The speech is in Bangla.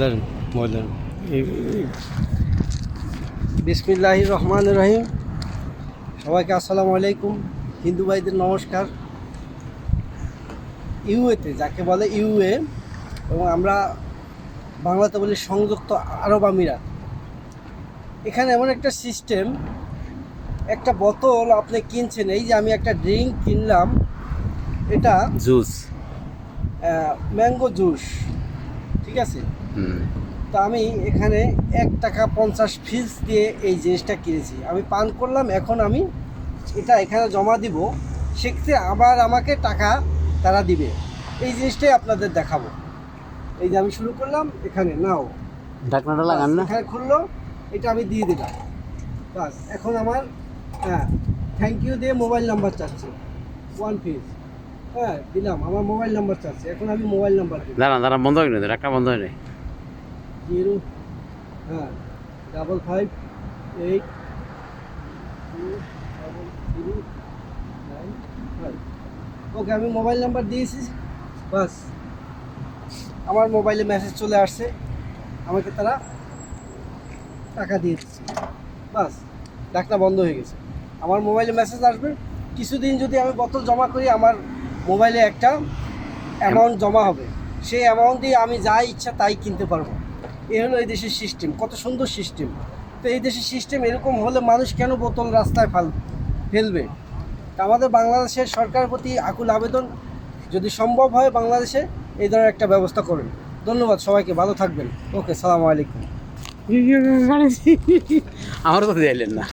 ধরেন বলেন। বিসমিল্লাহির রহমানির রহিম। সবাইকে আসসালামু আলাইকুম। হিন্দু ভাইদের নমস্কার। ইউএতে, যাকে বলে ইউএ, এবং আমরা বাংলাতে বলি সংযুক্ত আরব আমিরাত, এখানে এমন একটা সিস্টেম, একটা বোতল আপনি কিনছেন, এই যে আমি একটা ড্রিঙ্ক কিনলাম, এটা জুস। ম্যাঙ্গো জুস, ঠিক আছে। তো আমি এখানে 1 টাকা 50 ফিস দিয়ে এই জিনিসটা কিনেছি, আমি পান করলাম, এখন আমি এটা এখানে জমা দিব, সেক্ষেত্রে আবার আমাকে টাকা তারা দিবে। এই জিনিসটাই আপনাদের দেখাবো। এই যে আমি শুরু করলাম, এখানে নাও, ঢাকনাটা লাগান না। এখানে খুললো, এটা আমি দিয়ে দিলাম, বাস। এখন আমার থ্যাংক ইউ দিয়ে মোবাইল নাম্বার চাচ্ছে 1 পিস, দিলাম। আমার মোবাইল নাম্বার চাচ্ছে, এখন আমি মোবাইল নাম্বার দিই। দাঁড়ান বন্ধ হয় না, ঢাকনা বন্ধ হয় না। 055823395। ওকে, আমি মোবাইল নাম্বার দিয়েছি, বাস। আমার মোবাইলে মেসেজ চলে আসছে, আমাকে তারা টাকা দিয়ে দিচ্ছে, বাস। ডাকটা বন্ধ হয়ে গেছে। আমার মোবাইলে মেসেজ আসবে, কিছুদিন যদি আমি বোতল জমা করি, আমার মোবাইলে একটা অ্যামাউন্ট জমা হবে, সেই অ্যামাউন্ট দিয়ে আমি যা ইচ্ছা তাই কিনতে পারবো। এই হলো এই দেশের সিস্টেম, কত সুন্দর সিস্টেম। তো এই দেশের সিস্টেম এরকম হলে মানুষ কেন বোতল রাস্তায় ফেলবে? তা আমাদের বাংলাদেশের সরকারের প্রতি আকুল আবেদন, যদি সম্ভব হয় বাংলাদেশে এই ধরনের একটা ব্যবস্থা করুন। ধন্যবাদ সবাইকে, ভালো থাকবেন। ওকে, সালামু আলাইকুম। আমারও তো দিলেন না।